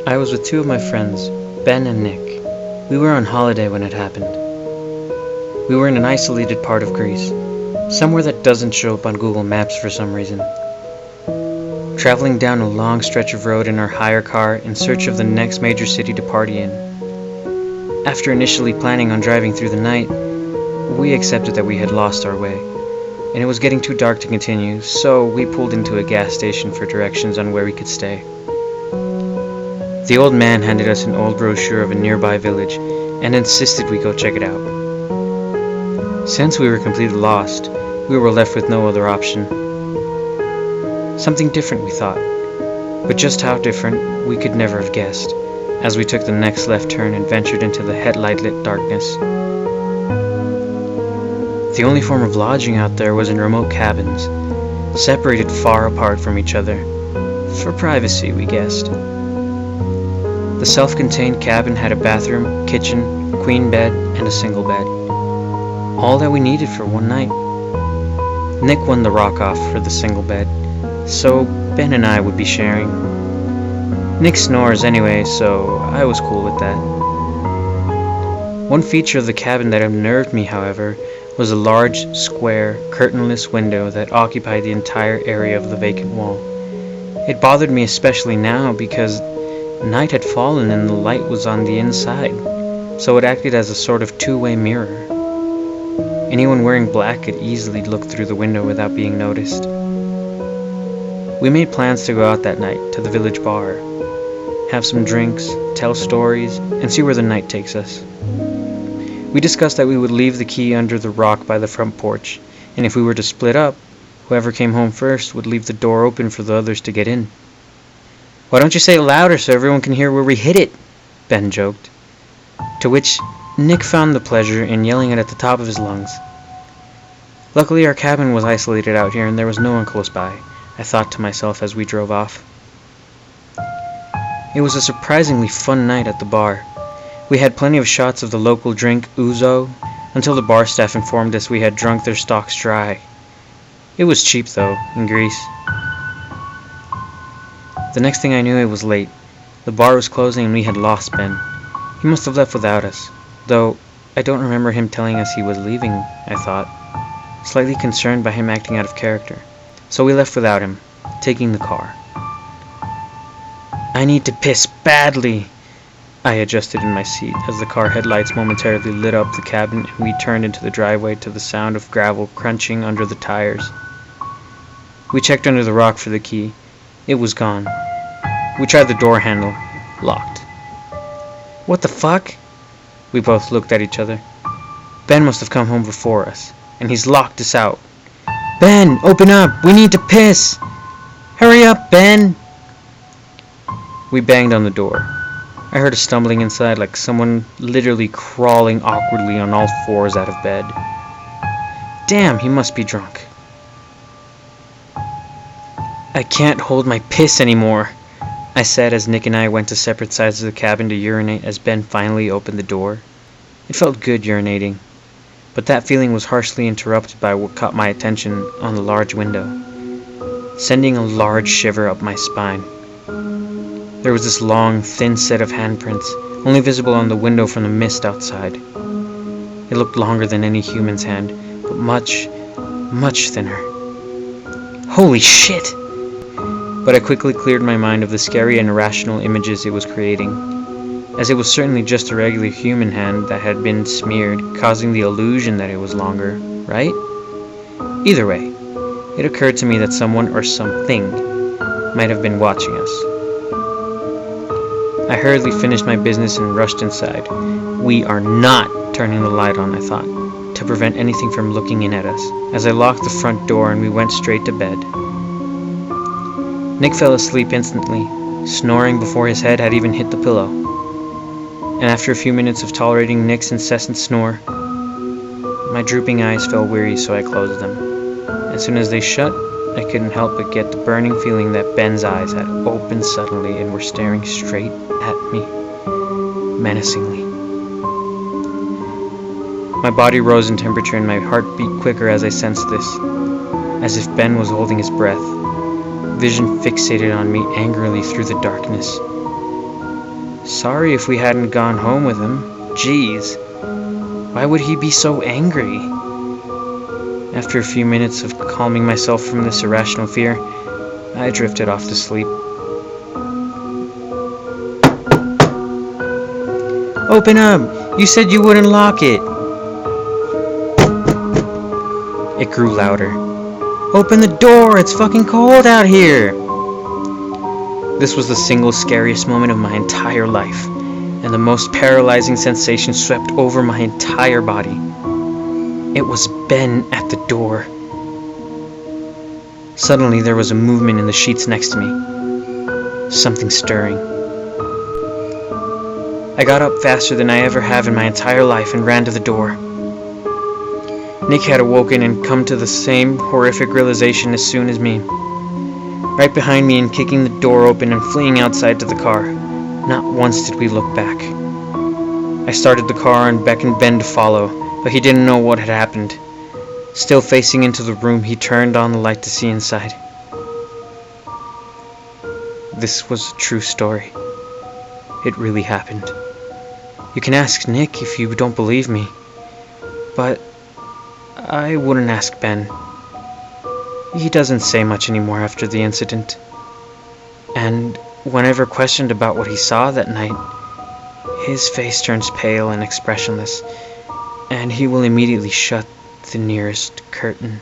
I was with two of my friends, Ben and Nick. We were on holiday when it happened. We were in an isolated part of Greece, somewhere that doesn't show up on Google Maps for some reason. Traveling down a long stretch of road in our hire car in search of the next major city to party in. After initially planning on driving through the night, we accepted that we had lost our way, and it was getting too dark to continue, so we pulled into a gas station for directions on where we could stay. The old man handed us an old brochure of a nearby village and insisted we go check it out. Since we were completely lost, we were left with no other option. Something different, we thought, but just how different we could never have guessed, as we took the next left turn and ventured into the headlight-lit darkness. The only form of lodging out there was in remote cabins, separated far apart from each other, for privacy, we guessed. The self-contained cabin had a bathroom, kitchen, a queen bed, and a single bed. All that we needed for one night. Nick won the rock off for the single bed, so Ben and I would be sharing. Nick snores anyway, so I was cool with that. One feature of the cabin that unnerved me, however, was a large, square, curtainless window that occupied the entire area of the vacant wall. It bothered me especially now because night had fallen and the light was on the inside, so it acted as a sort of two-way mirror. Anyone wearing black could easily look through the window without being noticed. We made plans to go out that night to the village bar, have some drinks, tell stories, and see where the night takes us. We discussed that we would leave the key under the rock by the front porch, and if we were to split up, whoever came home first would leave the door open for the others to get in. "Why don't you say it louder so everyone can hear where we hid it?" Ben joked. To which Nick found the pleasure in yelling it at the top of his lungs. Luckily our cabin was isolated out here and there was no one close by, I thought to myself as we drove off. It was a surprisingly fun night at the bar. We had plenty of shots of the local drink ouzo, until the bar staff informed us we had drunk their stocks dry. It was cheap though, in Greece. The next thing I knew, it was late. The bar was closing and we had lost Ben. He must have left without us, though I don't remember him telling us he was leaving, I thought, slightly concerned by him acting out of character. So we left without him, taking the car. "I need to piss badly," I adjusted in my seat as the car headlights momentarily lit up the cabin and we turned into the driveway to the sound of gravel crunching under the tires. We checked under the rock for the key. It was gone. We tried the door handle. Locked. "What the fuck?" We both looked at each other. Ben must have come home before us, and he's locked us out. "Ben, open up! We need to piss! Hurry up, Ben!" We banged on the door. I heard a stumbling inside like someone literally crawling awkwardly on all fours out of bed. Damn, he must be drunk. "I can't hold my piss anymore," I said as Nick and I went to separate sides of the cabin to urinate as Ben finally opened the door. It felt good urinating, but that feeling was harshly interrupted by what caught my attention on the large window, sending a large shiver up my spine. There was this long, thin set of handprints, only visible on the window from the mist outside. It looked longer than any human's hand, but much, much thinner. Holy shit! But I quickly cleared my mind of the scary and irrational images it was creating, as it was certainly just a regular human hand that had been smeared, causing the illusion that it was longer, right? Either way, it occurred to me that someone or something might have been watching us. I hurriedly finished my business and rushed inside. We are not turning the light on, I thought, to prevent anything from looking in at us, as I locked the front door and we went straight to bed. Nick fell asleep instantly, snoring before his head had even hit the pillow. And after a few minutes of tolerating Nick's incessant snore, my drooping eyes fell weary, so I closed them. As soon as they shut, I couldn't help but get the burning feeling that Ben's eyes had opened suddenly and were staring straight at me, menacingly. My body rose in temperature and my heart beat quicker as I sensed this, as if Ben was holding his breath, vision fixated on me angrily through the darkness. Sorry if we hadn't gone home with him. Jeez, why would he be so angry? After a few minutes of calming myself from this irrational fear, I drifted off to sleep. Open up! You said you wouldn't lock it! It grew louder. Open the door! It's fucking cold out here! This was the single scariest moment of my entire life, and the most paralyzing sensation swept over my entire body. It was Ben at the door. Suddenly there was a movement in the sheets next to me. Something stirring. I got up faster than I ever have in my entire life and ran to the door. Nick had awoken and come to the same horrific realization as soon as me. Right behind me and kicking the door open and fleeing outside to the car. Not once did we look back. I started the car and beckoned Ben to follow, but he didn't know what had happened. Still facing into the room, he turned on the light to see inside. This was a true story. It really happened. You can ask Nick if you don't believe me, but I wouldn't ask Ben. He doesn't say much anymore after the incident, and whenever questioned about what he saw that night, his face turns pale and expressionless, and he will immediately shut the nearest curtain.